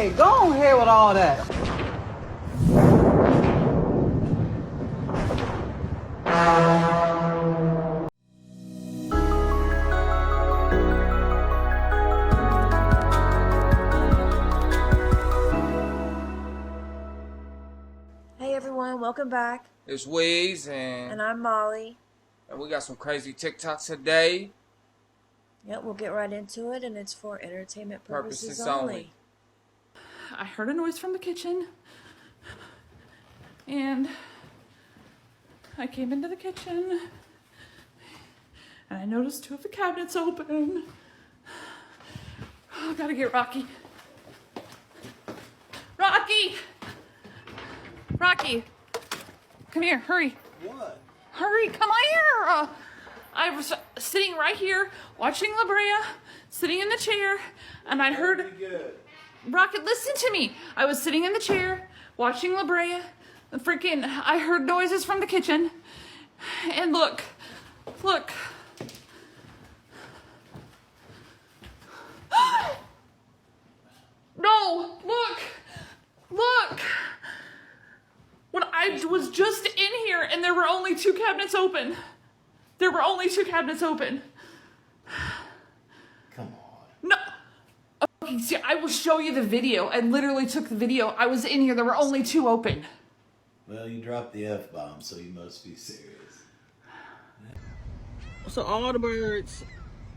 Hey, go ahead with all that. Hey everyone, welcome back. It's Wiz And I'm Molly. And we got some crazy TikToks today. Yep, we'll get right into it, and it's for entertainment purposes only. I heard a noise from the kitchen, and I came into the kitchen, and I noticed two of the cabinets open. Oh, gotta get Rocky. Rocky! Rocky! Come here, hurry. What? Hurry, come on here! I was sitting right here, watching La Brea, sitting in the chair, and I heard... Rocket, listen to me! I was sitting in the chair, watching La Brea, and I heard noises from the kitchen, and look. No, look! When I was just in here and there were only two cabinets open. Come on. No. Okay, see, I will show you the video. I literally took the video. I was in here. There were only two open. Well, you dropped the F-bomb, so you must be serious. So all the birds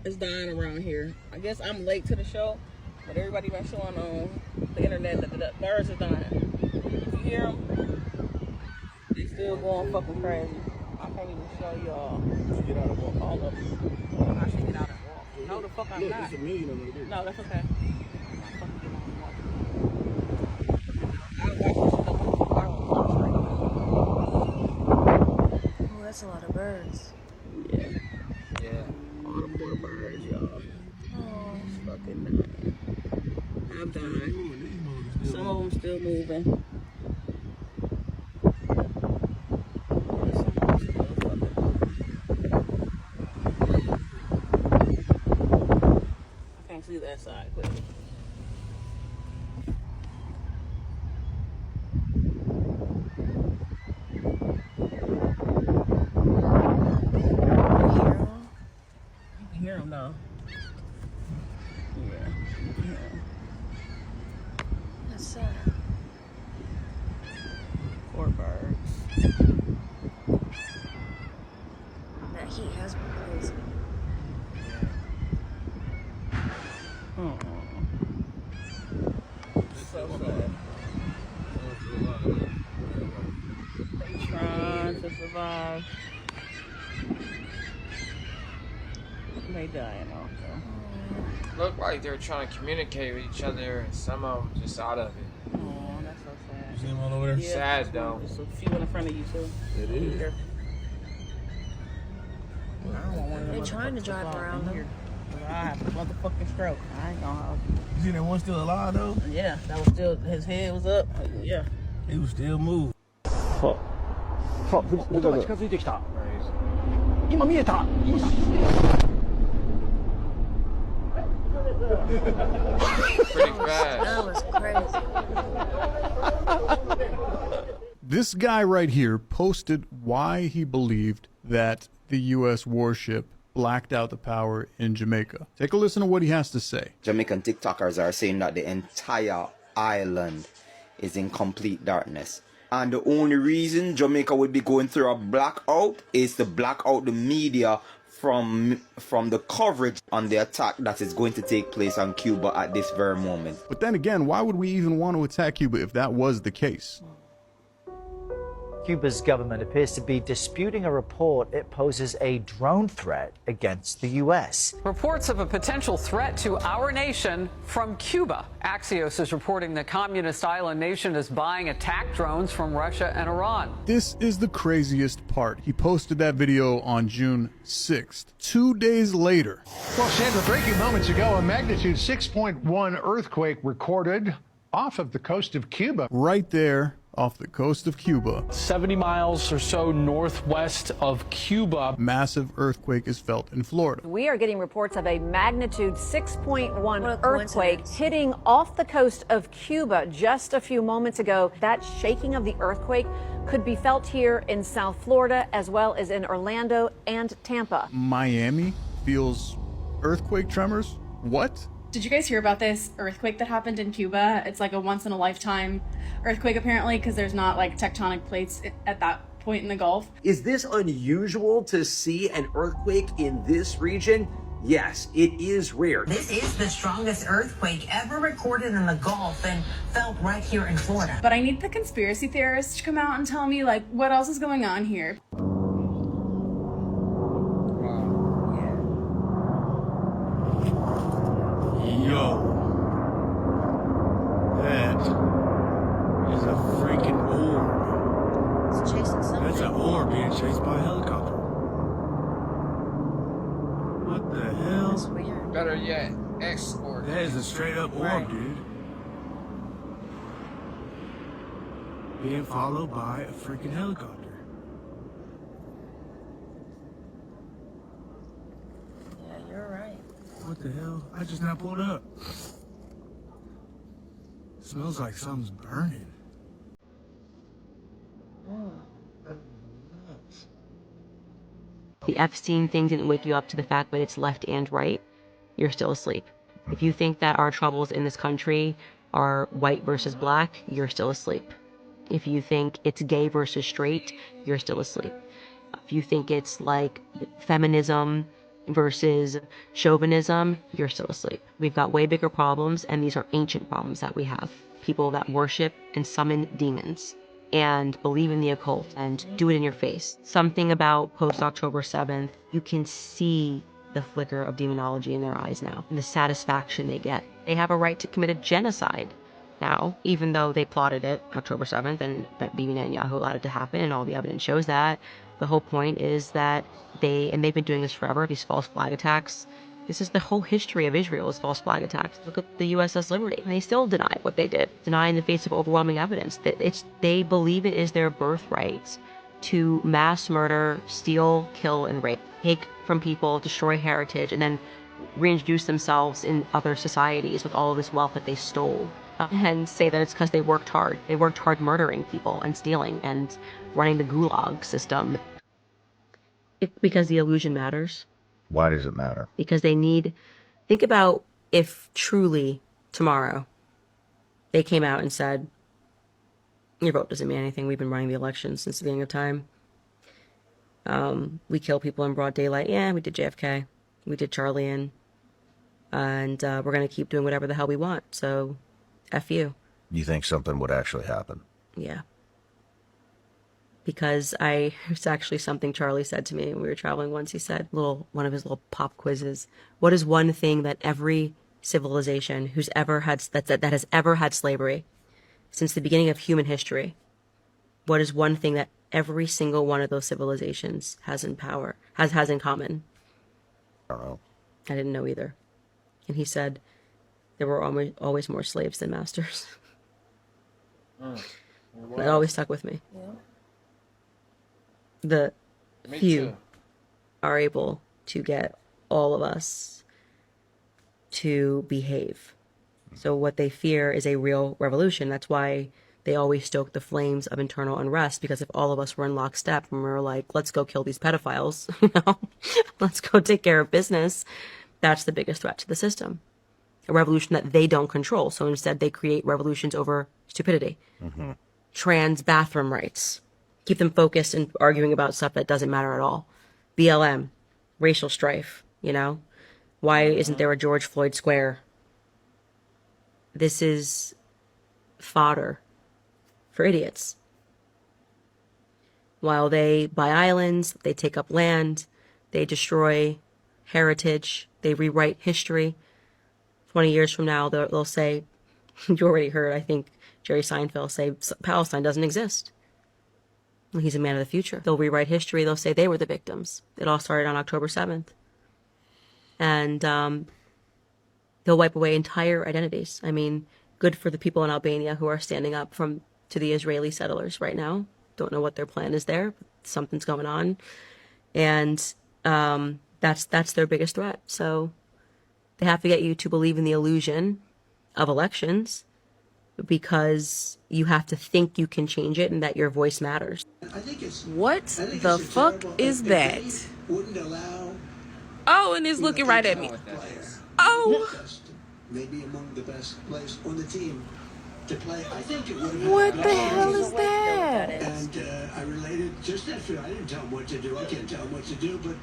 is dying around here. I guess I'm late to the show, but everybody been showing on the internet that the birds are dying. You hear them? They still going fucking crazy. I can't even show y'all. Get out of walk. All of them. I should get out and walk. No, the fuck I'm not. There's a million of them there. No, that's okay. Oh, that's a lot of birds. Yeah. All the poor birds, y'all. Oh, Fucking dying. I'm dying. Some of them still moving. I can't see that side clearly. You can hear them though. Yeah. that's sad. Poor birds. That heat has been crazy. Oh. So sad. They trying to survive. They dying also. Look like they're trying to communicate with each other, and some of them just out of it. Oh, that's so sad. You see them all over there? Yeah, Sad though. There's a few in front of you too. It is. Here. I don't want one of them They're trying to motherfuckers drive fall around in them. here. I have a motherfucking stroke. I ain't gonna hold You see that one still alive though? you. Yeah, that was still, his head was up. Yeah. He was still moving. 音が近づいてきた。 Crazy. 今見えた。 Pretty bad. That was crazy. This guy right here posted why he believed that the U.S. warship blacked out the power in Jamaica. Take a listen to what he has to say. Jamaican TikTokers are saying that the entire island is in complete darkness. And the only reason Jamaica would be going through a blackout is to black out the media from the coverage on the attack that is going to take place on Cuba at this very moment. But then again, why would we even want to attack Cuba if that was the case? Cuba's government appears to be disputing a report it poses a drone threat against the U.S. Reports of a potential threat to our nation from Cuba. Axios is reporting the communist island nation is buying attack drones from Russia and Iran. This is the craziest part. He posted that video on June 6th. 2 days later. Well, Sandra, breaking moments ago, a magnitude 6.1 earthquake recorded off of the coast of Cuba. Right there, off the coast of Cuba. 70 miles or so northwest of Cuba. Massive earthquake is felt in Florida. We are getting reports of a magnitude 6.1 earthquake coincidence. hitting off the coast of Cuba just a few moments ago. That shaking of the earthquake could be felt here in South Florida as well as in Orlando and Tampa. Miami feels earthquake tremors? What? Did you guys hear about this earthquake that happened in Cuba? It's like a once in a lifetime earthquake apparently, because there's not like tectonic plates at that point in the Gulf. Is this unusual to see an earthquake in this region? Yes, it is rare. This is the strongest earthquake ever recorded in the Gulf and felt right here in Florida. But I need the conspiracy theorists to come out and tell me like what else is going on here. Yo, that is a freaking orb. It's chasing something. That's an orb being chased by a helicopter. What the hell? That's weird. Better yet, escort. That is a straight up orb, Right. dude. Being followed by a freaking helicopter. Yeah, you're right. What the hell? I just not pulled up. Smells like something's burning. The Epstein thing didn't wake you up to the fact that it's left and right, you're still asleep. If you think that our troubles in this country are white versus black, you're still asleep. If you think it's gay versus straight, you're still asleep. If you think it's like feminism versus chauvinism, you're still asleep. We've got way bigger problems, and these are ancient problems that we have. People that worship and summon demons and believe in the occult and do it in your face. Something about post-October 7th, you can see the flicker of demonology in their eyes now, and the satisfaction they get. They have a right to commit a genocide now, even though they plotted it October 7th and that Bibi Netanyahu allowed it to happen, and all the evidence shows that. The whole point is that they've been doing this forever, these false flag attacks. This is the whole history of Israel, is false flag attacks. Look at the USS Liberty. And they still deny what they did, deny in the face of overwhelming evidence. They believe it is their birthright to mass murder, steal, kill, and rape. Take from people, destroy heritage, and then reintroduce themselves in other societies with all of this wealth that they stole. And say that it's because they worked hard. They worked hard murdering people and stealing and running the gulag system. Because the illusion matters. Why does it matter? Because they need... Think about if truly tomorrow they came out and said, your vote doesn't mean anything. We've been running the election since the beginning of time. We kill people in broad daylight. Yeah, we did JFK. We did Charlie and we're going to keep doing whatever the hell we want. So, F you. You think something would actually happen? Yeah. Because it's actually something Charlie said to me when we were traveling once. He said, one of his little pop quizzes. What is one thing that every civilization that has ever had slavery since the beginning of human history, what is one thing that every single one of those civilizations has in common? I don't know. I didn't know either. And he said there were always more slaves than masters. That always stuck with me. Yeah. The Me few too. are able to get all of us to behave. So what they fear is a real revolution. That's why they always stoke the flames of internal unrest, because if all of us were in lockstep and we were like, let's go kill these pedophiles, let's go take care of business, that's the biggest threat to the system. A revolution that they don't control. So instead they create revolutions over stupidity. Mm-hmm. Trans bathroom rights. Keep them focused and arguing about stuff that doesn't matter at all. BLM, racial strife, Why isn't there a George Floyd Square? This is fodder for idiots. While they buy islands, they take up land, they destroy heritage, they rewrite history. 20 years from now, they'll say, you already heard, I think, Jerry Seinfeld say, Palestine doesn't exist. He's a man of the future. They'll rewrite history. They'll say they were the victims. It all started on October 7th. And they'll wipe away entire identities. I mean, good for the people in Albania who are standing up from to the Israeli settlers right now. Don't know what their plan is there, but something's going on. And that's their biggest threat. So they have to get you to believe in the illusion of elections because you have to think you can change it and that your voice matters. What the fuck is that? Oh, and it's looking right at me. Oh. Maybe among the best players on the team to play. I think it would have been. What the hell is that? And I related just that feeling. I didn't tell him what to do. I can't tell him what to do, but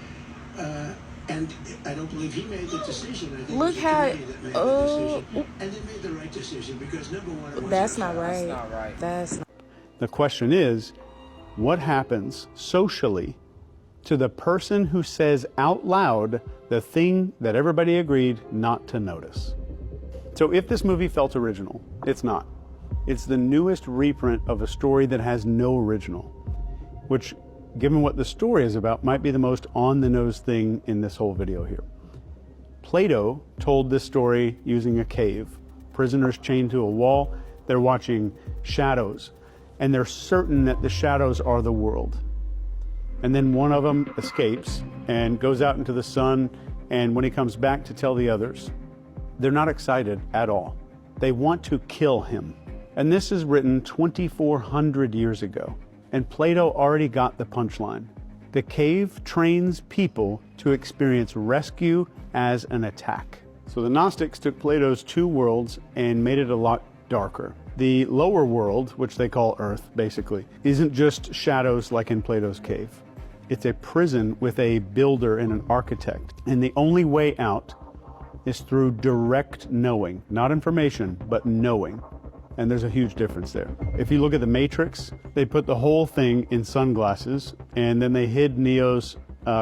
and I don't believe he made the decision. I think Look it was how. the committee that made the decision, and they made the right decision because number one, it wasn't That's not fair. right. That's not. The question is, what happens socially to the person who says out loud the thing that everybody agreed not to notice? So if this movie felt original, it's not. It's the newest reprint of a story that has no original, which, given what the story is about, might be the most on-the-nose thing in this whole video here. Plato told this story using a cave. Prisoners chained to a wall, they're watching shadows, and they're certain that the shadows are the world. And then one of them escapes and goes out into the sun, and when he comes back to tell the others, they're not excited at all. They want to kill him. And this is written 2,400 years ago. And Plato already got the punchline. The cave trains people to experience rescue as an attack. So the Gnostics took Plato's two worlds and made it a lot darker. The lower world, which they call Earth, basically, isn't just shadows like in Plato's cave. It's a prison with a builder and an architect. And the only way out is through direct knowing, not information, but knowing. And there's a huge difference there. If you look at the Matrix, they put the whole thing in sunglasses, and then they hid Neo's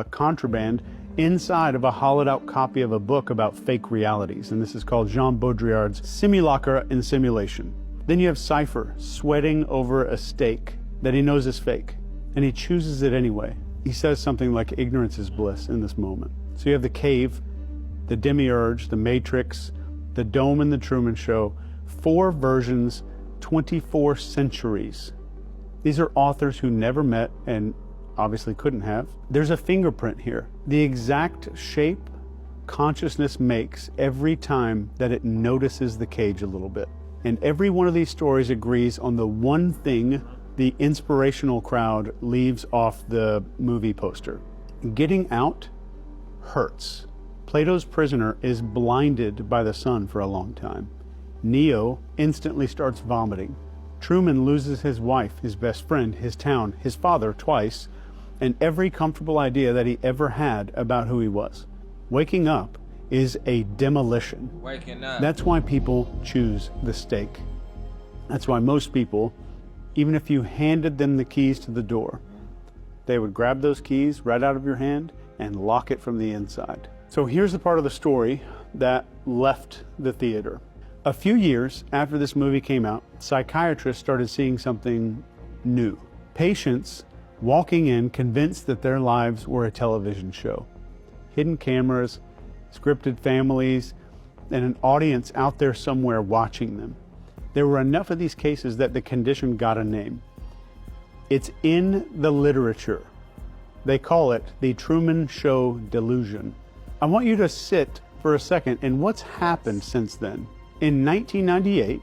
contraband inside of a hollowed out copy of a book about fake realities. And this is called Jean Baudrillard's Simulacra and Simulation. Then you have Cypher sweating over a steak that he knows is fake, and he chooses it anyway. He says something like ignorance is bliss in this moment. So you have the cave, the Demiurge, the Matrix, the Dome, and the Truman Show. 4 versions, 24 centuries. These are authors who never met and obviously couldn't have. There's a fingerprint here. The exact shape consciousness makes every time that it notices the cage a little bit. And every one of these stories agrees on the one thing the inspirational crowd leaves off the movie poster. Getting out hurts. Plato's prisoner is blinded by the sun for a long time. Neo instantly starts vomiting. Truman loses his wife, his best friend, his town, his father twice, and every comfortable idea that he ever had about who he was. Waking up is a demolition. Waking up. That's why people choose the stake. That's why most people, even if you handed them the keys to the door, they would grab those keys right out of your hand and lock it from the inside. So here's the part of the story that left the theater. A few years after this movie came out, psychiatrists started seeing something new. Patients walking in convinced that their lives were a television show. Hidden cameras, scripted families, and an audience out there somewhere watching them. There were enough of these cases that the condition got a name. It's in the literature. They call it the Truman Show delusion. I want you to sit for a second in what's happened since then. In 1998,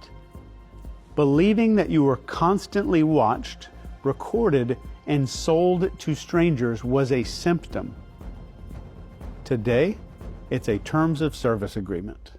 believing that you were constantly watched, recorded, and sold to strangers was a symptom. Today, it's a terms of service agreement.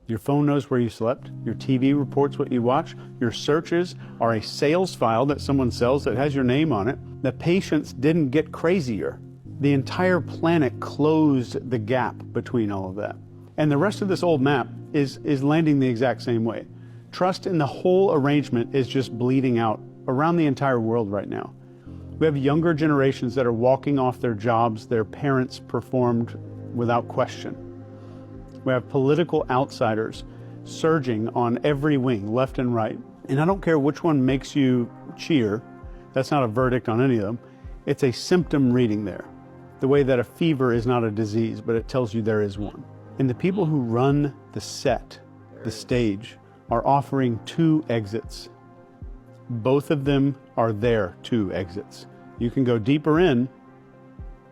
Your phone knows where you slept, your TV reports what you watch, your searches are a sales file that someone sells that has your name on it. The patients didn't get crazier. The entire planet closed the gap between all of that. And the rest of this old map is landing the exact same way. Trust in the whole arrangement is just bleeding out around the entire world right now. We have younger generations that are walking off their jobs their parents performed without question. We have political outsiders surging on every wing, left and right. And I don't care which one makes you cheer. That's not a verdict on any of them. It's a symptom reading there. The way that a fever is not a disease, but it tells you there is one. And the people who run the set, the stage, are offering 2 exits. Both of them are their 2 exits. You can go deeper in,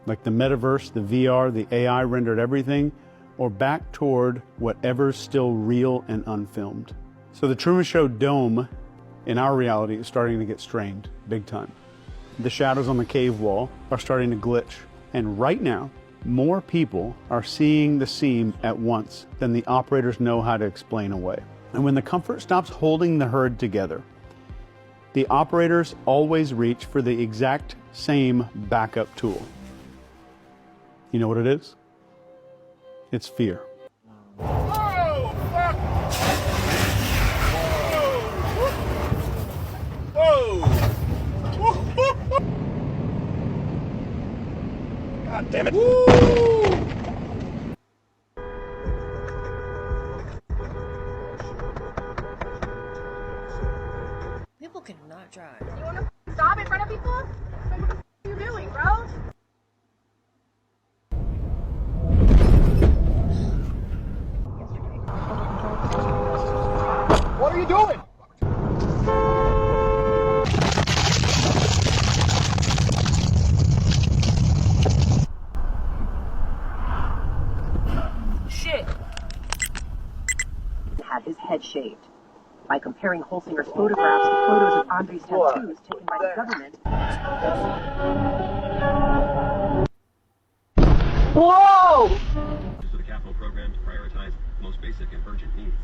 like the metaverse, the VR, the AI rendered everything, or back toward whatever's still real and unfilmed. So the Truman Show dome in our reality is starting to get strained big time. The shadows on the cave wall are starting to glitch. And right now, more people are seeing the seam at once than the operators know how to explain away. And when the comfort stops holding the herd together, the operators always reach for the exact same backup tool. You know what it is? It's fear. Oh, fuck! Whoa! God damn it! Woo! People cannot drive. You wanna stop in front of people? What are you doing, bro? What are you doing? Shit. Had his head shaved. By comparing Holsinger's photographs to photos of Andre's tattoos taken by the government. Whoa! The capital program to prioritize most basic and urgent needs.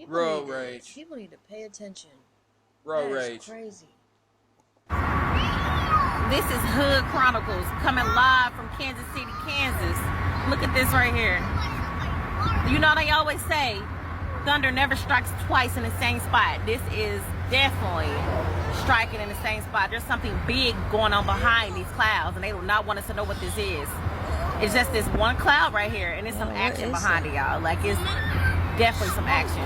Road rage. People need to pay attention. Road That is rage. crazy. This is Hood Chronicles coming live from Kansas City, Kansas. Look at this right here. You know they always say thunder never strikes twice in the same spot. This is definitely striking in the same spot. There's something big going on behind these clouds, and they do not want us to know what this is. It's just this one cloud right here, and there's some action behind it, y'all. Like, it's definitely some action.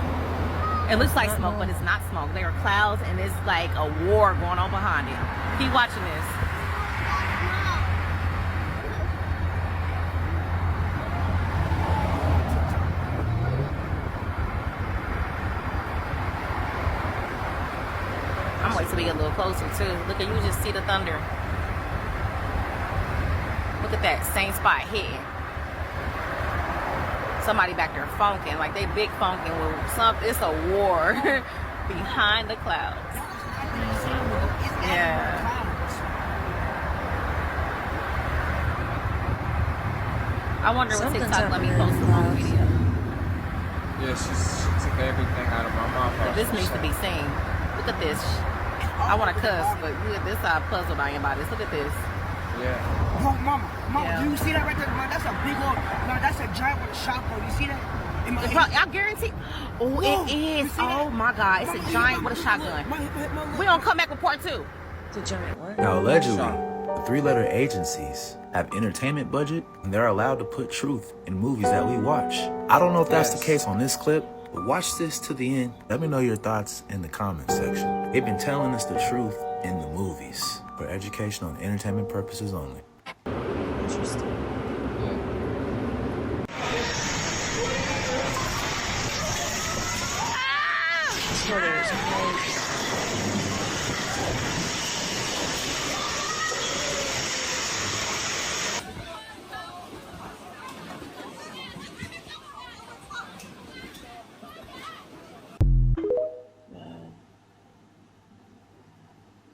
It looks like smoke, but it's not smoke. There are clouds, and it's like a war going on behind it. Keep watching this. I'm waiting till we get a little closer too. Look at you, just see the thunder. Look at that same spot hitting. Somebody back there funking, like they big funking with something. It's a war behind the clouds. Yeah. I wonder what TikTok let me post the wrong video. Yeah, she took everything out of my mouth. But this needs to be seen. Look at this. I want to cuss, but look at this. I'm puzzled by this. Look at this. Yeah. Bro, mama, Yeah. do you see that right there? Man, that's a big old, no, that's a giant with a shotgun. You see that? I guarantee. Oh, Whoa, it you is. see that? Oh my God, it's a giant with a shotgun. We gonna come back with part 2. It's a giant what? Now, allegedly, the 3-letter agencies have entertainment budget, and they're allowed to put truth in movies that we watch. I don't know if that's the case on this clip, but watch this to the end. Let me know your thoughts in the comment section. They've been telling us the truth in the movies for educational and entertainment purposes only. Interesting.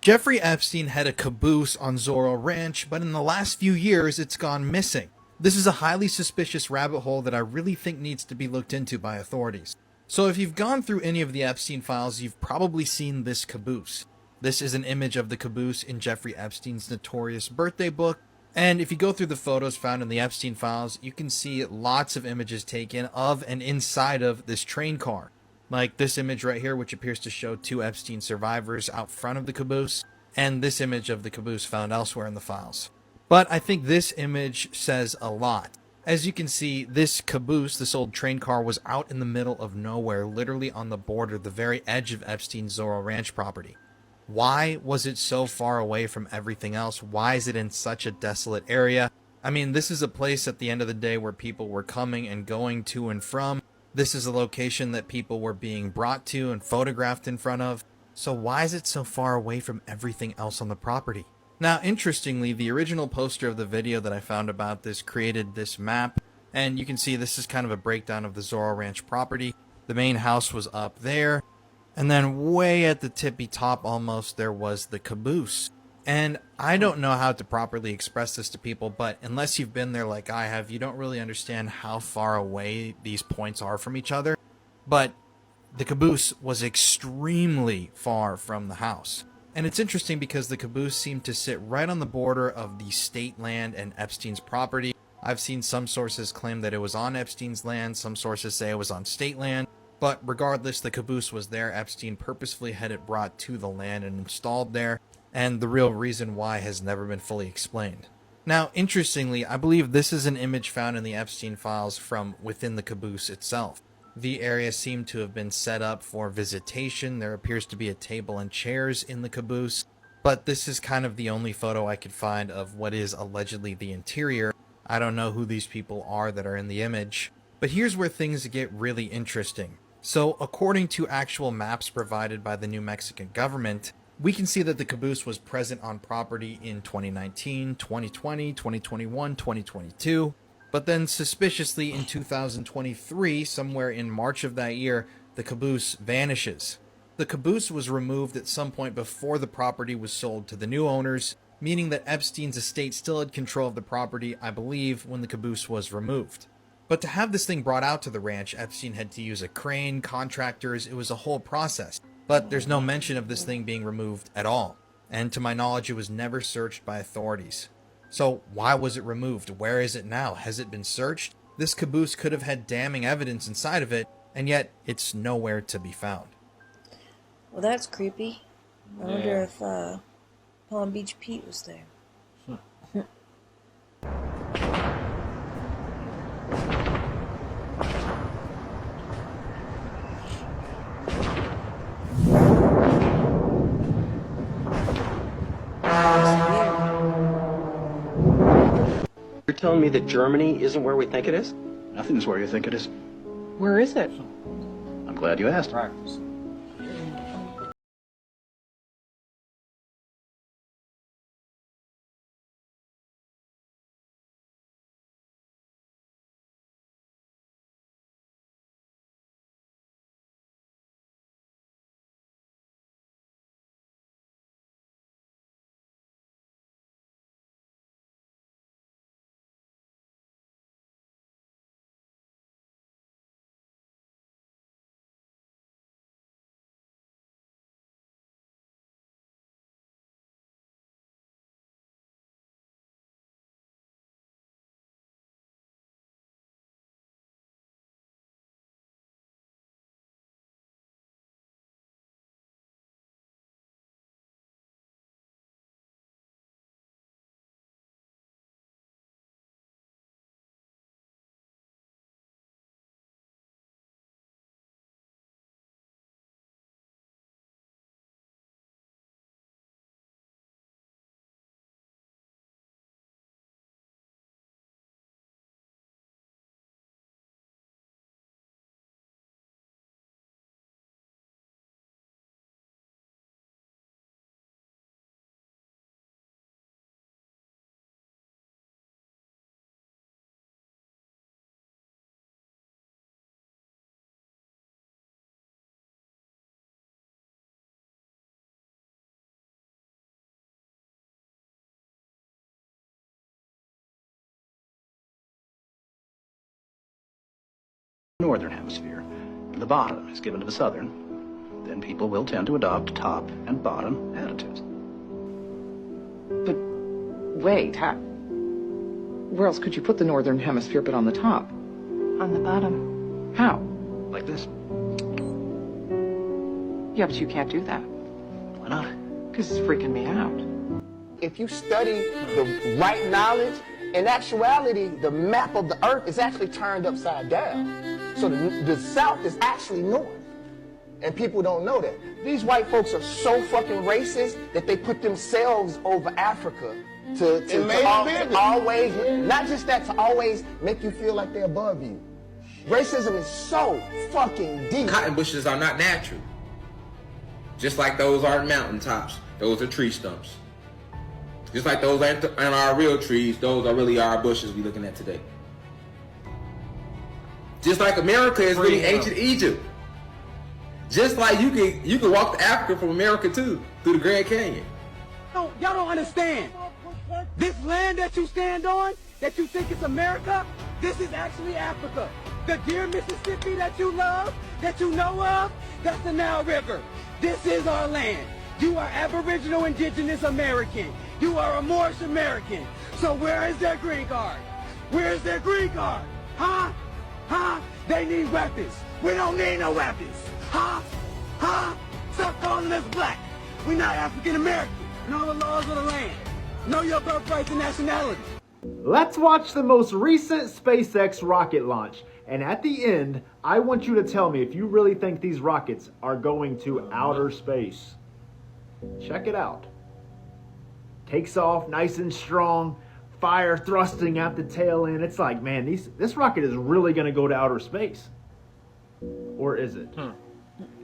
Jeffrey Epstein had a caboose on Zorro Ranch, but in the last few years, it's gone missing. This is a highly suspicious rabbit hole that I really think needs to be looked into by authorities. So if you've gone through any of the Epstein files, you've probably seen this caboose. This is an image of the caboose in Jeffrey Epstein's notorious birthday book. And if you go through the photos found in the Epstein files, you can see lots of images taken of and inside of this train car. Like this image right here, which appears to show 2 Epstein survivors out front of the caboose, and this image of the caboose found elsewhere in the files. But I think this image says a lot. As you can see, this caboose, this old train car, was out in the middle of nowhere, literally on the border, the very edge of Epstein's Zorro Ranch property. Why was it so far away from everything else? Why is it in such a desolate area? I mean, this is a place at the end of the day where people were coming and going to and from. This is a location that people were being brought to and photographed in front of. So why is it so far away from everything else on the property? Now, interestingly, the original poster of the video that I found about this created this map, and you can see this is kind of a breakdown of the Zorro Ranch property. The main house was up there, and then way at the tippy top almost there was the caboose. And I don't know how to properly express this to people, but unless you've been there like I have, you don't really understand how far away these points are from each other. But the caboose was extremely far from the house. And it's interesting because the caboose seemed to sit right on the border of the state land and Epstein's property. I've seen some sources claim that it was on Epstein's land, some sources say it was on state land. But regardless, the caboose was there. Epstein purposefully had it brought to the land and installed there, and the real reason why has never been fully explained. Now, interestingly, I believe this is an image found in the Epstein files from within the caboose itself. The area seemed to have been set up for visitation. There appears to be a table and chairs in the caboose, but this is kind of the only photo I could find of what is allegedly the interior. I don't know who these people are that are in the image, but here's where things get really interesting. So, according to actual maps provided by the New Mexican government, we can see that the caboose was present on property in 2019, 2020, 2021, 2022, but then suspiciously in 2023, somewhere in March of that year, the caboose vanishes. The caboose was removed at some point before the property was sold to the new owners, meaning that Epstein's estate still had control of the property, I believe, when the caboose was removed. But to have this thing brought out to the ranch, Epstein had to use a crane, contractors, it was a whole process. But there's no mention of this thing being removed at all. And to my knowledge, it was never searched by authorities. So why was it removed? Where is it now? Has it been searched? This caboose could have had damning evidence inside of it, and yet it's nowhere to be found. Well, that's creepy. I wonder if Palm Beach Pete was there. You're telling me that Germany isn't where we think it is? Nothing's where you think it is. Where is it? I'm glad you asked. Northern hemisphere. The bottom is given to the southern. Then people will tend to adopt top and bottom attitudes. But wait, where else could you put the northern hemisphere but on the top? On the bottom. How? Like this. Yeah, but you can't do that. Why not? Because it's freaking me out. If you study the right knowledge, in actuality, the map of the earth is actually turned upside down. So the south is actually north. And people don't know that. These white folks are so fucking racist that they put themselves over Africa to always, not just that, to always make you feel like they're above you. Racism is so fucking deep. Cotton bushes are not natural. Just like those aren't mountaintops, those are tree stumps. Just like those aren't our real trees, those are really our bushes we're looking at today. Just like America is really ancient Egypt. Just like you can walk to Africa from America too, through the Grand Canyon. Y'all don't understand. This land that you stand on, that you think is America, this is actually Africa. The dear Mississippi that you love, that you know of, that's the Nile River. This is our land. You are Aboriginal Indigenous American. You are a Moorish American. So where is their green card? Where is their green card? Huh? Huh? They need weapons. We don't need no weapons. Huh? Huh? Stop calling us black. We're not African American. Know the laws of the land. Know your birthright and nationality. Let's watch the most recent SpaceX rocket launch. And at the end, I want you to tell me if you really think these rockets are going to outer space. Check it out. Takes off nice and strong, fire thrusting out the tail end. It's like, man, this rocket is really going to go to outer space. Or is it?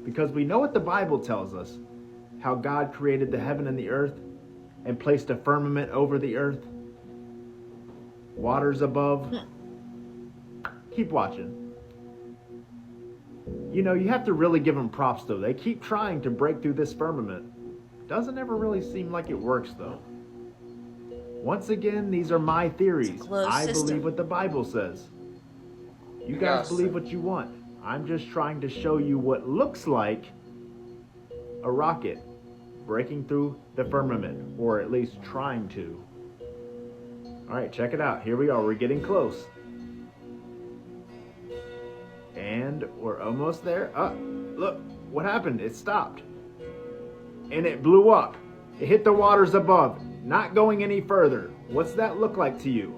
Because we know what the Bible tells us, how God created the heaven and the earth and placed a firmament over the earth, waters above. Keep watching. You know, you have to really give them props though. They keep trying to break through this firmament. Doesn't ever really seem like it works though. Once again, these are my theories. I believe what the Bible says. You guys believe what you want. I'm just trying to show you what looks like a rocket breaking through the firmament, or at least trying to. All right, check it out. Here we are. We're getting close. And we're almost there. Look, what happened? It stopped. And it blew up. It hit the waters above, not going any further. What's that look like to you?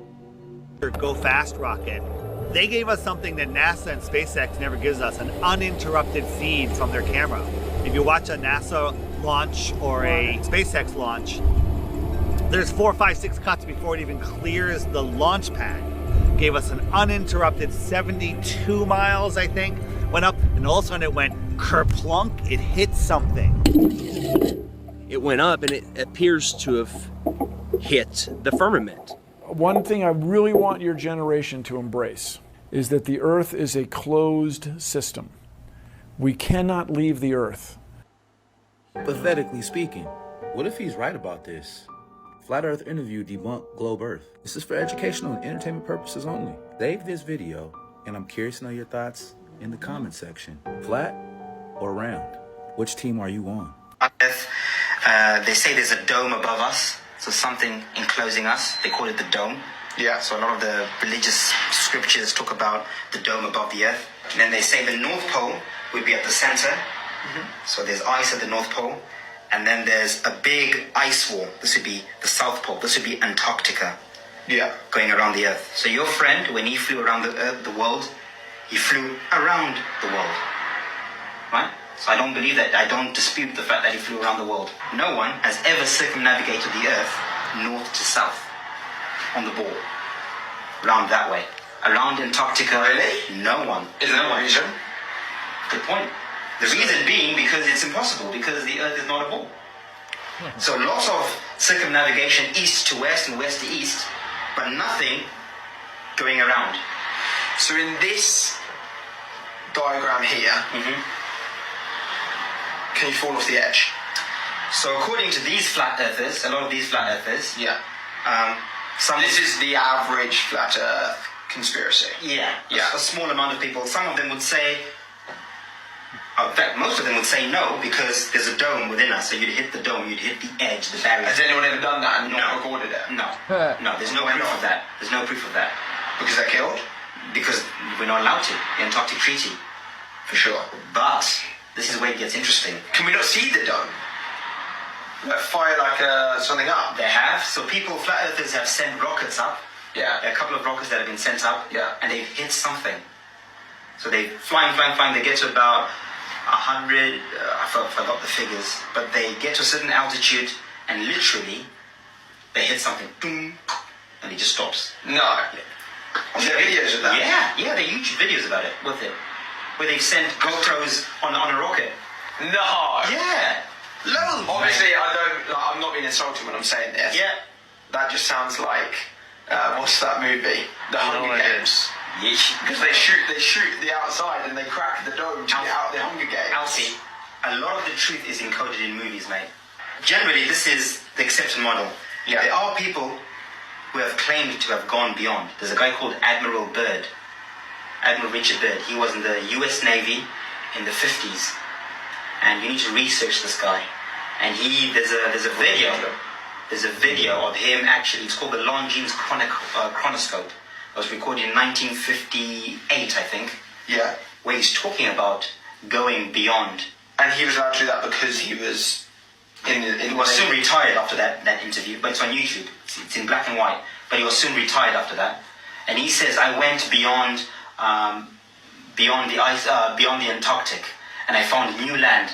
Go fast rocket. They gave us something that NASA and SpaceX never gives us, an uninterrupted feed from their camera. If you watch a NASA launch or a SpaceX launch, there's 4, 5, 6 cuts before it even clears the launch pad. Gave us an uninterrupted 72 miles, I think. Went up, and all of a sudden it went kerplunk. It hit something. It went up and it appears to have hit the firmament. One thing I really want your generation to embrace is that the Earth is a closed system. We cannot leave the Earth. Pathetically speaking, what if he's right about this? Flat Earth interview debunked Globe Earth. This is for educational and entertainment purposes only. Save this video, and I'm curious to know your thoughts in the comment section. Flat or round? Which team are you on? They say there's a dome above us, so something enclosing us. They call it the dome. Yeah. So a lot of the religious scriptures talk about the dome above the earth. And then they say the North Pole would be at the center. So there's ice at the North Pole. And then there's a big ice wall. This would be the South Pole. This would be Antarctica. Yeah. Going around the earth. So your friend, when he flew around the world, he flew around the world. Right? So I don't believe that. I don't dispute the fact that he flew around the world. No one has ever circumnavigated the earth north to south on the ball. Around that way. Around Antarctica. Really? No one. Is there a reason? Good point. The reason being because it's impossible, because the earth is not a ball. So lots of circumnavigation east to west and west to east, but nothing going around. So in this diagram here, can you fall off the edge? So according to these flat earthers, a lot of these flat earthers, this is the average flat earth conspiracy. Yeah. A small amount of people. Some of them would say, in fact, most of them would say no, because there's a dome within us. So you'd hit the dome, you'd hit the edge, the barrier. Has anyone ever done that and not recorded it? No. No, there's no proof of that. There's no proof of that. Because they're killed? Because we're not allowed to. The Antarctic Treaty. For sure. But this is where it gets interesting. Can we not see the dome? Fire something up? They have. So flat earthers have sent rockets up. Yeah. There are a couple of rockets that have been sent up. Yeah. And they've hit something. So they flying. They get to about 100, I forgot the figures, but they get to a certain altitude and literally They hit something, boom, and it just stops. No. Are there videos of that? Yeah, there are YouTube videos about it, with it. Where they've sent GoPros on a rocket. No. Yeah. Loads. Obviously, I'm not being insulting when I'm saying this. Yeah. That just sounds like, what's that movie? The Hunger Games. Yeah. Because they shoot the outside and they crack the dome to get out the Hunger Games. Alfie, a lot of the truth is encoded in movies, mate. Generally, this is the accepted model. Yeah. There are people who have claimed to have gone beyond. There's a guy called Admiral Byrd. Admiral Richard Byrd. He was in the US Navy in the 50s. And you need to research this guy. And there's a video. There's a video of him actually. It's called the Longines Chronoscope. It was recorded in 1958, I think. Yeah. Where he's talking about going beyond. And he was allowed to do that because he was he was soon retired after that interview, but it's on YouTube. It's in black and white. But he was soon retired after that. And he says, I went beyond the ice, beyond the Antarctic, and I found new land,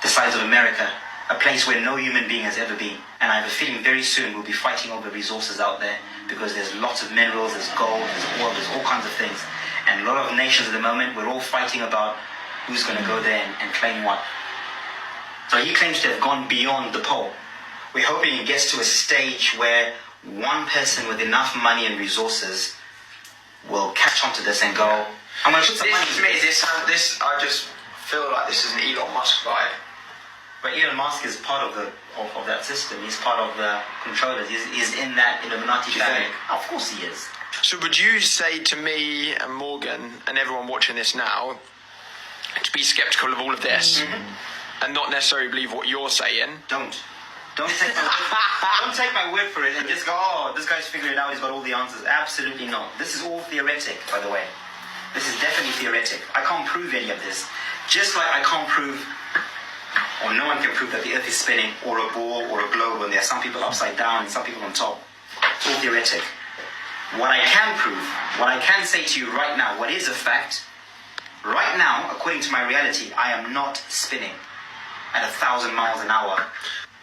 the size of America, a place where no human being has ever been. And I have a feeling very soon we'll be fighting over resources out there, because there's lots of minerals, there's gold, there's oil, there's all kinds of things. And a lot of nations at the moment, we're all fighting about who's going to go there and claim what. So he claims to have gone beyond the pole. We're hoping it gets to a stage where one person with enough money and resources will catch on to this and go, I'm going to put some money into this. I just feel like this is an Elon Musk vibe. But Elon Musk is part of that system. He's part of the controllers. He's in that Illuminati family. Of course he is. So would you say to me and Morgan and everyone watching this now to be skeptical of all of this and not necessarily believe what you're saying? Don't take my word for it and just go, oh, this guy's figured it out, he's got all the answers. Absolutely not. This is all theoretic, by the way. This is definitely theoretic. I can't prove any of this. Just like I can't prove, or no one can prove that the earth is spinning, or a ball, or a globe, when there are some people upside down and some people on top. It's all theoretic. What I can prove, what I can say to you right now, what is a fact, right now, according to my reality, I am not spinning at 1,000 miles an hour.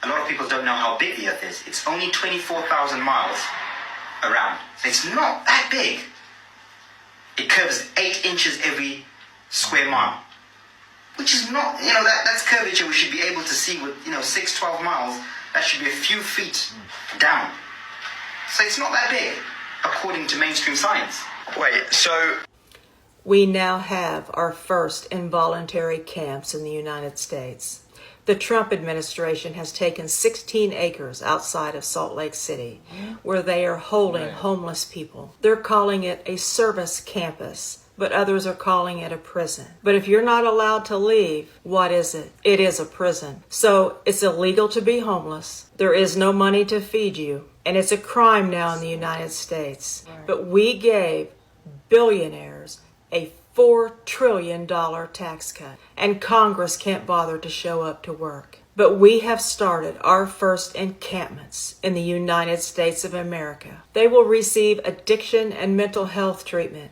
A lot of people don't know how big the earth is. It's only 24,000 miles around. So it's not that big. It curves 8 inches every square mile. Which is not, that's curvature we should be able to see with, 6, 12 miles. That should be a few feet down. So it's not that big, according to mainstream science. Wait, so... We now have our first involuntary camps in the United States. The Trump administration has taken 16 acres outside of Salt Lake City, where they are holding homeless people. They're calling it a service campus, but others are calling it a prison. But if you're not allowed to leave, what is it? It is a prison. So it's illegal to be homeless. There is no money to feed you. And it's a crime now in the United States. But we gave billionaires a $4 trillion tax cut, and Congress can't bother to show up to work. But we have started our first encampments in the United States of America. They will receive addiction and mental health treatment,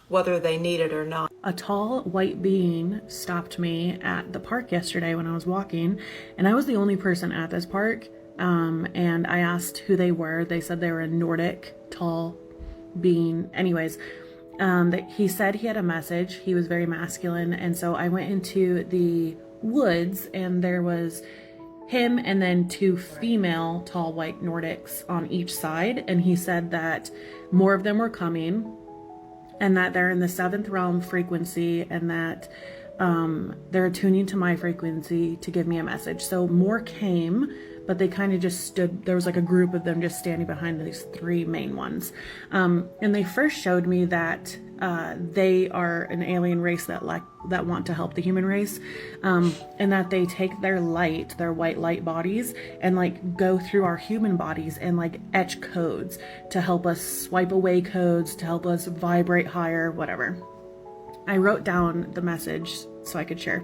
whether they need it or not. A tall white being stopped me at the park yesterday when I was walking, and I was the only person at this park, and I asked who they were. They said they were a Nordic tall being. Anyways, he said he had a message. He was very masculine, and so I went into the woods, and there was him and then 2 female tall white Nordics on each side, and he said that more of them were coming, and that they're in the 7th realm frequency, and that they're attuning to my frequency to give me a message. So more came, but they kind of just stood, there was like a group of them just standing behind these 3 main ones. And they first showed me that they are an alien race that want to help the human race, and that they take their light, their white light bodies, and like go through our human bodies and like etch codes to help us swipe away codes, to help us vibrate higher, whatever. I wrote down the message so I could share.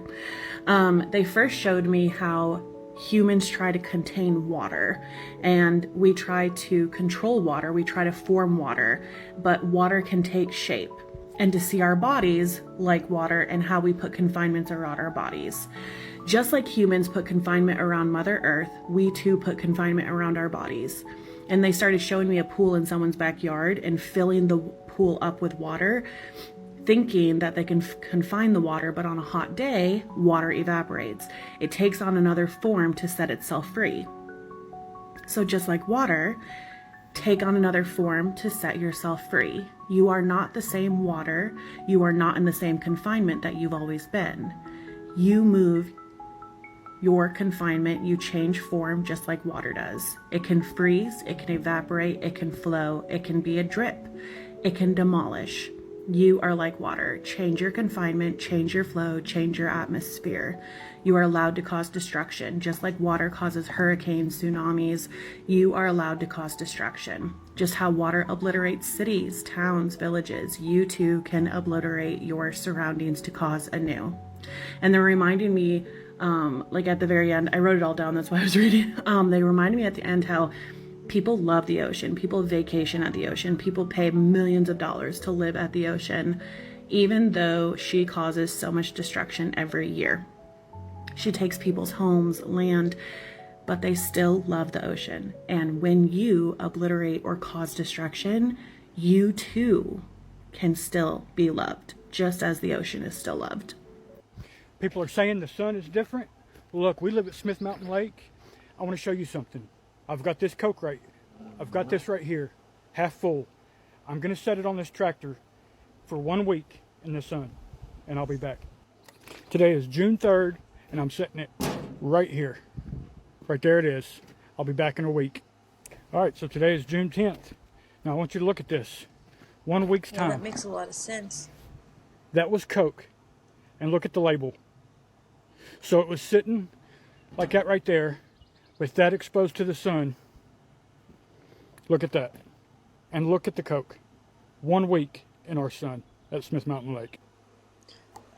They first showed me how humans try to contain water, and we try to control water, we try to form water, but water can take shape, and to see our bodies like water and how we put confinements around our bodies. Just like humans put confinement around Mother Earth, we too put confinement around our bodies. And they started showing me a pool in someone's backyard and filling the pool up with water, thinking that they can confine the water, but on a hot day, water evaporates. It takes on another form to set itself free. So just like water, take on another form to set yourself free. You are not the same water. You are not in the same confinement that you've always been. You move your confinement, you change form just like water does. It can freeze, it can evaporate, it can flow, it can be a drip, it can demolish. You are like water. Change your confinement, change your flow, change your atmosphere. You are allowed to cause destruction. Just like water causes hurricanes, tsunamis, you are allowed to cause destruction. Just how water obliterates cities, towns, villages, you too can obliterate your surroundings to cause anew. And they're reminding me, like at the very end, I wrote it all down, that's why I was reading. They reminded me at the end how people love the ocean. People vacation at the ocean. People pay millions of dollars to live at the ocean, even though she causes so much destruction every year. She takes people's homes, land, but they still love the ocean. And when you obliterate or cause destruction, you too can still be loved, just as the ocean is still loved. People are saying the sun is different. Well, look, we live at Smith Mountain Lake. I want to show you something. I've got this Coke I've got this right here, half full. I'm going to set it on this tractor for 1 week in the sun, and I'll be back. Today is June 3rd, and I'm setting it right here. Right there it is. I'll be back in a week. All right, so today is June 10th. Now I want you to look at this. 1 week's time. That makes a lot of sense. That was Coke. And look at the label. So it was sitting like that right there, with that exposed to the sun. Look at that. And look at the Coke. 1 week in our sun at Smith Mountain Lake.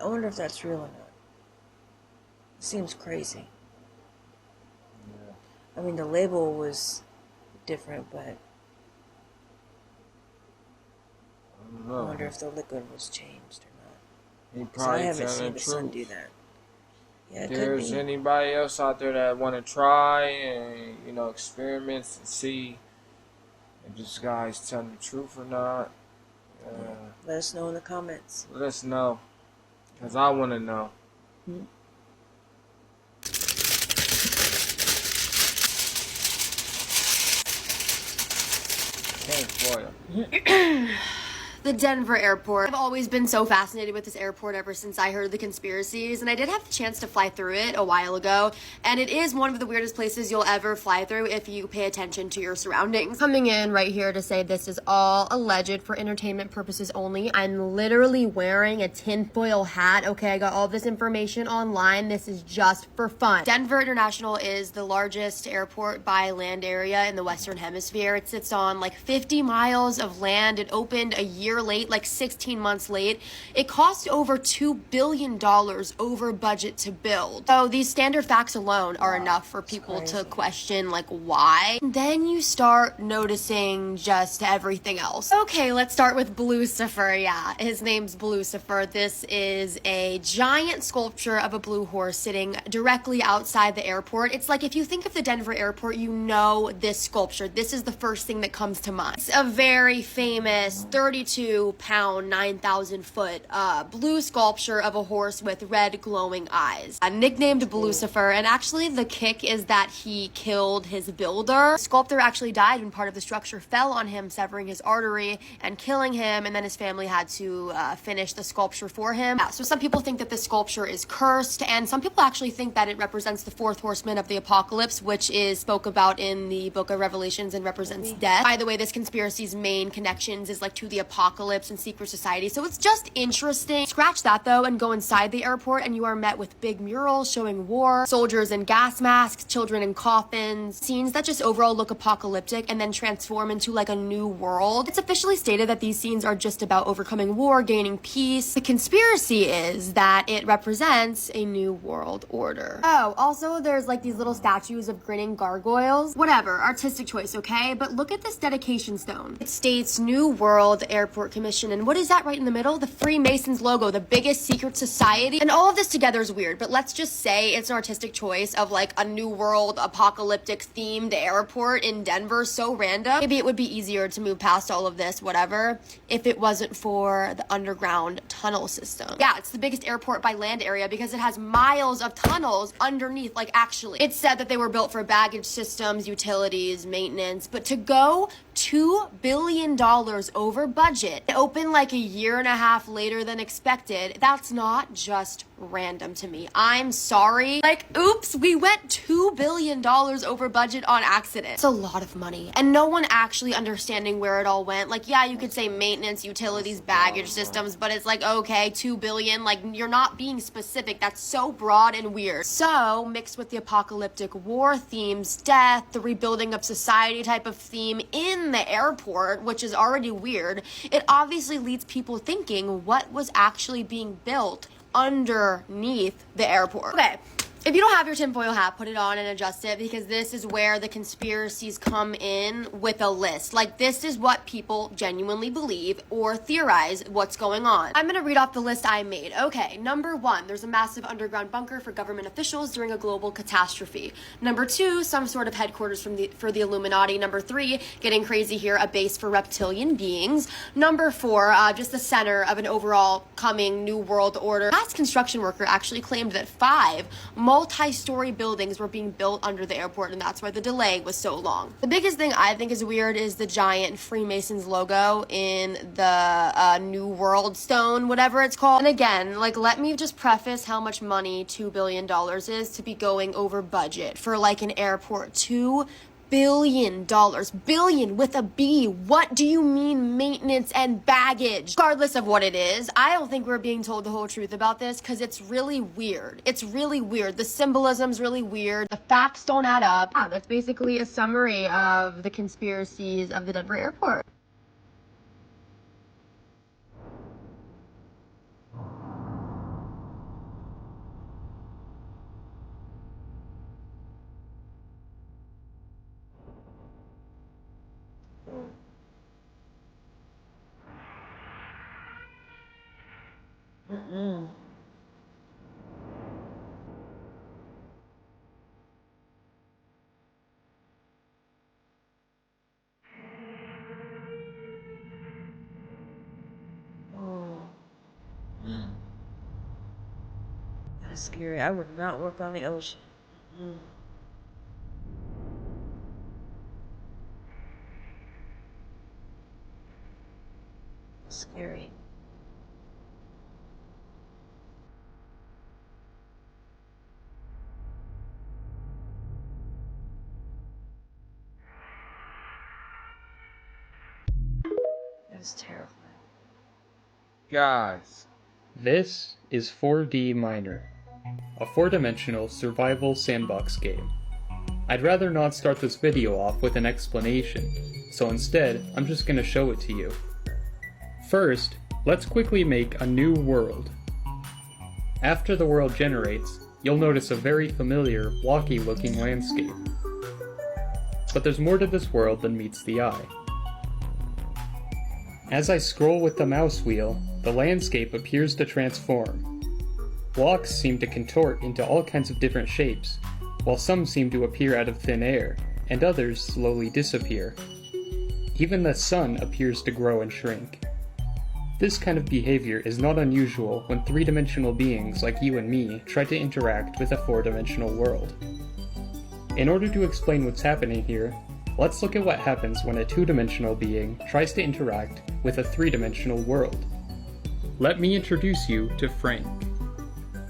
I wonder if that's real or not. It seems crazy. I mean, the label was different, but I wonder if the liquid was changed or not. He 'Cause probably I haven't telling seen the the sun truth. do that. Yeah, it If could there's be. anybody else out there that want to try and, you know, experiments and see if this guy's telling the truth or not, Let us know in the comments. let us know, because I want to know. Can't foil. The Denver airport. I've always been so fascinated with this airport ever since I heard the conspiracies, and I did have the chance to fly through it a while ago, and it is one of the weirdest places you'll ever fly through if you pay attention to your surroundings. Coming in right here to say this is all alleged for entertainment purposes only. I'm literally wearing a tinfoil hat. Okay, I got all this information online. This is just for fun. Denver International is the largest airport by land area in the Western Hemisphere. It sits on like 50 miles of land. It opened a year late, like 16 months late. It cost over $2 billion over budget to build. So these standard facts alone are enough for people to question like why. Then you start noticing just everything else. Okay, let's start with Blucifer. Yeah, his name's Blucifer. This is a giant sculpture of a blue horse sitting directly outside the airport. It's like if you think of the Denver airport, you know this sculpture. This is the first thing that comes to mind. It's a very famous 32-pound, 9,000-foot blue sculpture of a horse with red glowing eyes. Nicknamed Blucifer, and actually the kick is that he killed his builder. The sculptor actually died when part of the structure fell on him, severing his artery and killing him, and then his family had to finish the sculpture for him. So some people think that this sculpture is cursed, and some people actually think that it represents the fourth horseman of the apocalypse, which is spoke about in the book of Revelations and represents death. By the way, this conspiracy's main connections is like to the apocalypse and secret society, so it's just interesting. Scratch that though and go inside the airport and you are met with big murals showing war, soldiers in gas masks, children in coffins, scenes that just overall look apocalyptic and then transform into like a new world. It's officially stated that these scenes are just about overcoming war, gaining peace. The conspiracy is that it represents a new world order. Oh, also there's like these little statues of grinning gargoyles. Whatever, artistic choice, okay? But look at this dedication stone. It states New World Airport Airport Commission. And what is that right in the middle? The Freemasons logo, the biggest secret society. And all of this together is weird, but let's just say it's an artistic choice of like a New World apocalyptic themed airport in Denver. So random. Maybe it would be easier to move past all of this, whatever, if it wasn't for the underground tunnel system. Yeah, it's the biggest airport by land area because it has miles of tunnels underneath, like actually. It said that they were built for baggage systems, utilities, maintenance, but to go $2 billion over budget and open like a year and a half later than expected, that's not just random to me. I'm sorry. Like, oops, we went $2 billion over budget on accident. It's a lot of money. And no one actually understanding where it all went. Like, yeah, you could say maintenance, utilities, baggage systems, but it's like, okay, $2 billion, like you're not being specific. That's so broad and weird. So, mixed with the apocalyptic war themes, death, the rebuilding of society type of theme in the airport, which is already weird, it obviously leads people thinking what was actually being built underneath the airport. Okay, if you don't have your tinfoil hat, put it on and adjust it, because this is where the conspiracies come in with a list. Like, this is what people genuinely believe or theorize what's going on. I'm gonna read off the list I made. Okay, number 1, there's a massive underground bunker for government officials during a global catastrophe. Number 2, some sort of headquarters for the Illuminati. Number 3, getting crazy here, a base for reptilian beings. Number 4, just the center of an overall coming new world order. Last construction worker actually claimed that 5 multi-story buildings were being built under the airport, and that's why the delay was so long. The biggest thing I think is weird is the giant Freemasons logo in the New World stone, whatever it's called. And again, like, let me just preface how much money $2 billion is to be going over budget for like an airport. $2 billion. Billion with a B. What do you mean maintenance and baggage? Regardless of what it is, I don't think we're being told the whole truth about this because it's really weird. It's really weird. The symbolism's really weird. The facts don't add up. Yeah, that's basically a summary of the conspiracies of the Denver airport. That's scary. I would not work on the ocean. Scary. That's terrifying. Guys, this is 4D Miner, a 4-dimensional survival sandbox game. I'd rather not start this video off with an explanation, so instead, I'm just gonna show it to you. First, let's quickly make a new world. After the world generates, you'll notice a very familiar, walkie-looking landscape. But there's more to this world than meets the eye. As I scroll with the mouse wheel, the landscape appears to transform. Blocks seem to contort into all kinds of different shapes, while some seem to appear out of thin air, and others slowly disappear. Even the sun appears to grow and shrink. This kind of behavior is not unusual when 3-dimensional beings like you and me try to interact with a 4-dimensional world. In order to explain what's happening here, let's look at what happens when a 2-dimensional being tries to interact with a 3-dimensional world. Let me introduce you to Frank.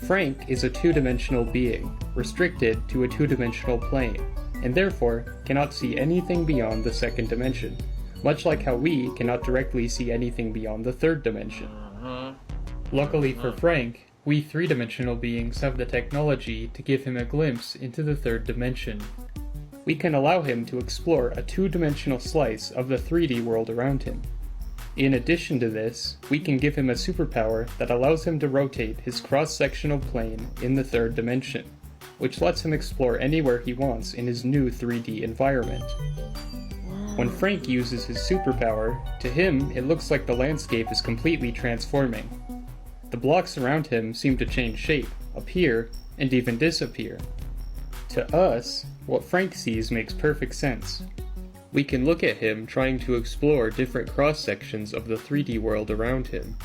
Frank is a 2-dimensional being, restricted to a 2-dimensional plane, and therefore cannot see anything beyond the 2nd dimension, much like how we cannot directly see anything beyond the 3rd dimension. Luckily for Frank, we 3-dimensional beings have the technology to give him a glimpse into the 3rd dimension. We can allow him to explore a 2-dimensional slice of the 3D world around him. In addition to this, we can give him a superpower that allows him to rotate his cross-sectional plane in the 3rd dimension, which lets him explore anywhere he wants in his new 3D environment. When Frank uses his superpower, to him it looks like the landscape is completely transforming. The blocks around him seem to change shape, appear, and even disappear. To us, what Frank sees makes perfect sense. We can look at him trying to explore different cross-sections of the 3D world around him.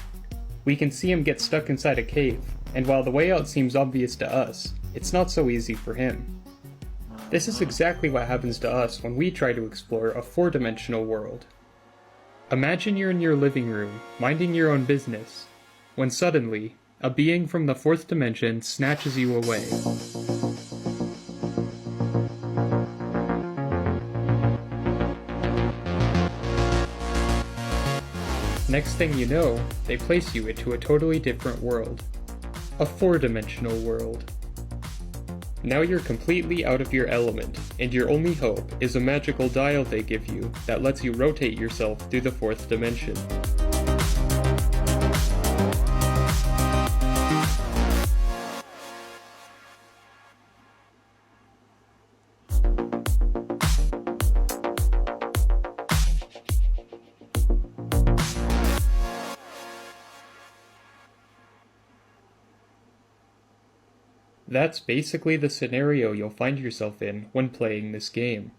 We can see him get stuck inside a cave, and while the way out seems obvious to us, it's not so easy for him. This is exactly what happens to us when we try to explore a 4-dimensional world. Imagine you're in your living room, minding your own business, when suddenly, a being from the 4th dimension snatches you away. Next thing you know, they place you into a totally different world. A 4-dimensional world. Now you're completely out of your element, and your only hope is a magical dial they give you that lets you rotate yourself through the 4th dimension. That's basically the scenario you'll find yourself in when playing this game.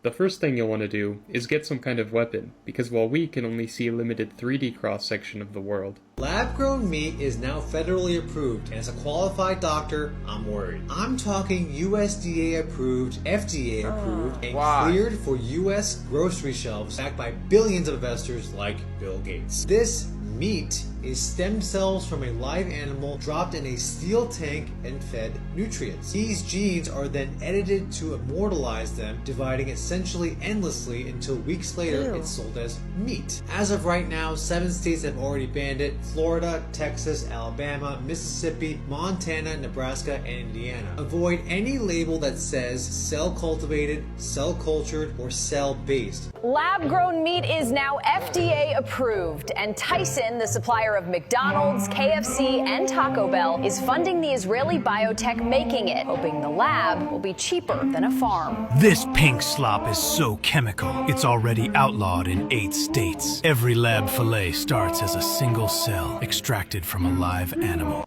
The first thing you'll want to do is get some kind of weapon, because while we can only see a limited 3D cross-section of the world, Lab-grown meat is now federally approved, and as a qualified doctor, I'm worried. I'm talking USDA approved, FDA approved, and cleared for US grocery shelves, backed by billions of investors like Bill Gates. This meat is stem cells from a live animal dropped in a steel tank and fed nutrients. These genes are then edited to immortalize them, dividing essentially endlessly until weeks later it's sold as meat. As of right now, 7 states have already banned it: Florida, Texas, Alabama, Mississippi, Montana, Nebraska, and Indiana. Avoid any label that says cell cultivated, cell cultured, or cell based. Lab-grown meat is now FDA approved, and Tyson, the supplier of McDonald's, KFC, and Taco Bell, is funding the Israeli biotech making it, hoping the lab will be cheaper than a farm. This pink slop is so chemical, it's already outlawed in 8 states. Every lab fillet starts as a single cell extracted from a live animal.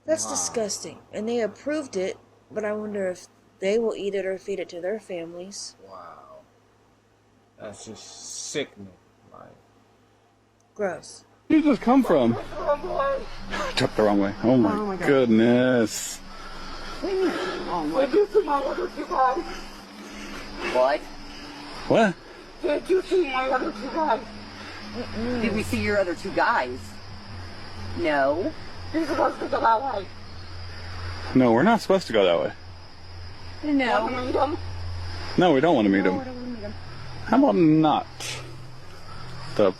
That's disgusting. And they approved it, but I wonder if they will eat it or feed it to their families. Wow. That's just sickening. Like, gross. Where did this come from? Took the wrong way. Oh my goodness. Did you see my other 2 guys? What? What? Did you see my other 2 guys? Did we see your other 2 guys? No. You're supposed to go that way. No, we're not supposed to go that way. No. Want to meet them? No, we don't want to meet him. How about not? The...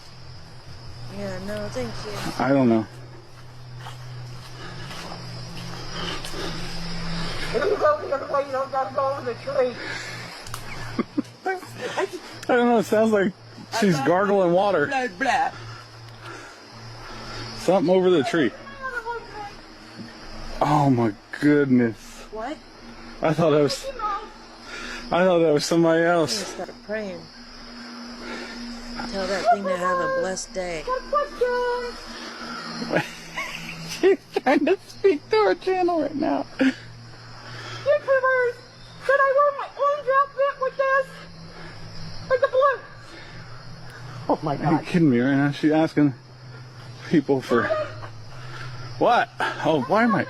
Yeah, no, thank you. I don't know. If you go the other way, you don't gotta go in the tree. I don't know, it sounds like she's gargling water. Blah, blah. Something over the tree. Oh my goodness. What? I thought that was somebody I else. started praying. Tell that thing to have a blessed day. She's trying to speak to our channel right now. YouTubers, should I wear my orange outfit with this? Like the blue? Oh my God. Are you kidding me right now? She's asking people for... What? Oh, why am I...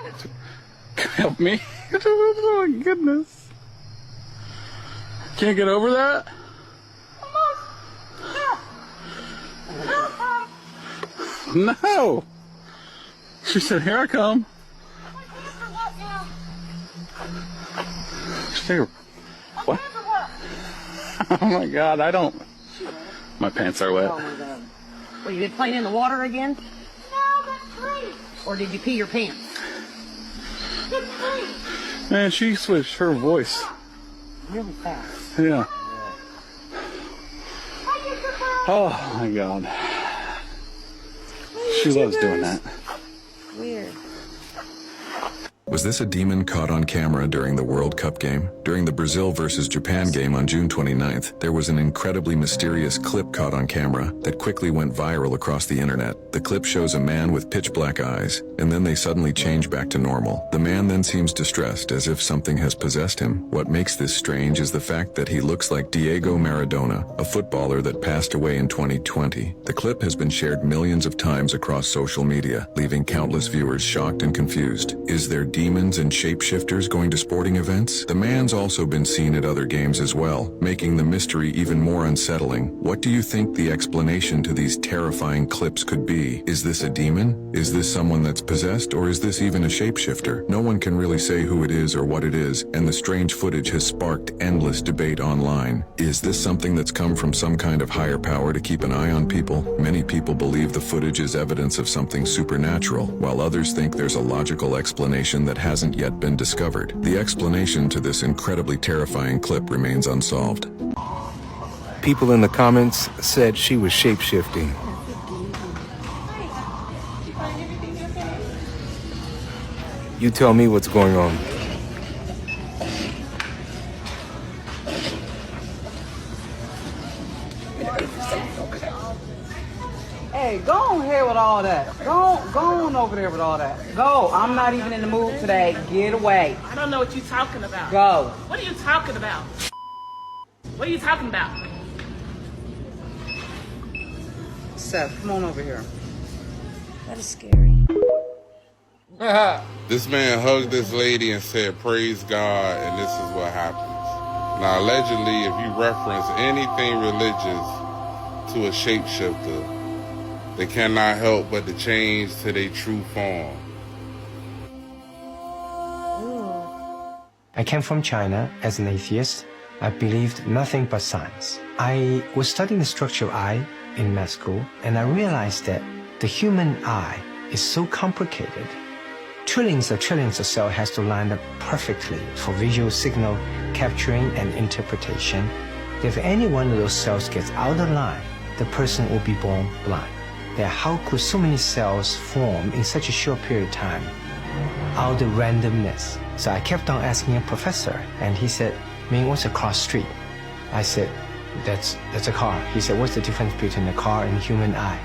Help me. Oh my goodness. Can't get over that? No. She said, here I come. She said, what? Oh my God, I don't... My pants are wet. Oh my God. Well, you been playing in the water again? No, that's free. Or did you pee your pants? It's free. Man, she switched her voice. Really fast. Yeah. Oh my God. She loves doing that. Weird. Was this a demon caught on camera during the World Cup game? During the Brazil versus Japan game on June 29th, there was an incredibly mysterious clip caught on camera that quickly went viral across the internet. The clip shows a man with pitch black eyes, and then they suddenly change back to normal. The man then seems distressed, as if something has possessed him. What makes this strange is the fact that he looks like Diego Maradona, a footballer that passed away in 2020. The clip has been shared millions of times across social media, leaving countless viewers shocked and confused. Is there demons and shapeshifters going to sporting events? The man's also been seen at other games as well, making the mystery even more unsettling. What do you think the explanation to these terrifying clips could be? Is this a demon? Is this someone that's possessed, or is this even a shapeshifter? No one can really say who it is or what it is, and the strange footage has sparked endless debate online. Is this something that's come from some kind of higher power to keep an eye on people? Many people believe the footage is evidence of something supernatural, while others think there's a logical explanation that hasn't yet been discovered. The explanation to this incredibly terrifying clip remains unsolved. People in the comments said she was shape-shifting. You tell me what's going on. Hey, go on here with all that. Go on over there with all that. Go. I'm not even in the mood today. Get away. I don't know what you're talking about. Go. What are you talking about? What are you talking about? Seth, come on over here. That is scary. This man hugged this lady and said, "Praise God," and this is what happens. Now, allegedly, if you reference anything religious to a shapeshifter, they cannot help but to change to their true form. I came from China as an atheist. I believed nothing but science. I was studying the structure of eye in med school, and I realized that the human eye is so complicated. Trillions of cells has to line up perfectly for visual signal capturing and interpretation. If any one of those cells gets out of line, the person will be born blind. How could so many cells form in such a short period of time out of randomness? So I kept on asking a professor, and he said, "Ming, what's a cross street?" I said, that's a car. He said, "What's the difference between a car and a human eye?"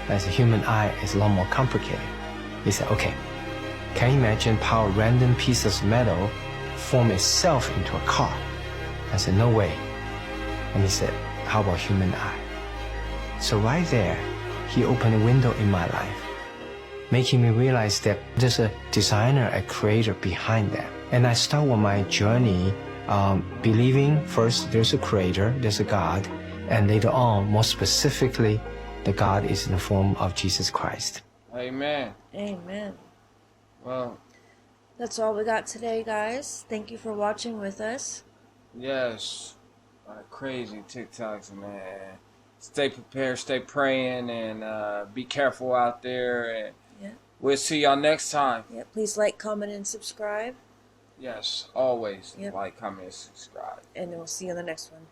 I said, "Human eye is a lot more complicated." He said, "Okay, can you imagine how a random piece of metal form itself into a car?" I said, "No way." And he said, "How about human eye?" So right there, he opened a window in my life, making me realize that there's a designer, a creator behind that. And I start with my journey believing first there's a creator, there's a God, and later on, more specifically, the God is in the form of Jesus Christ. Amen. Amen. Well, that's all we got today, guys. Thank you for watching with us. yes, crazy TikToks, man. Stay prepared, stay praying, and be careful out there. And Yeah. we'll see y'all next time. Yeah, please like, comment, and subscribe. Yes, always Yep. like, comment, subscribe. And then we'll see you on the next one.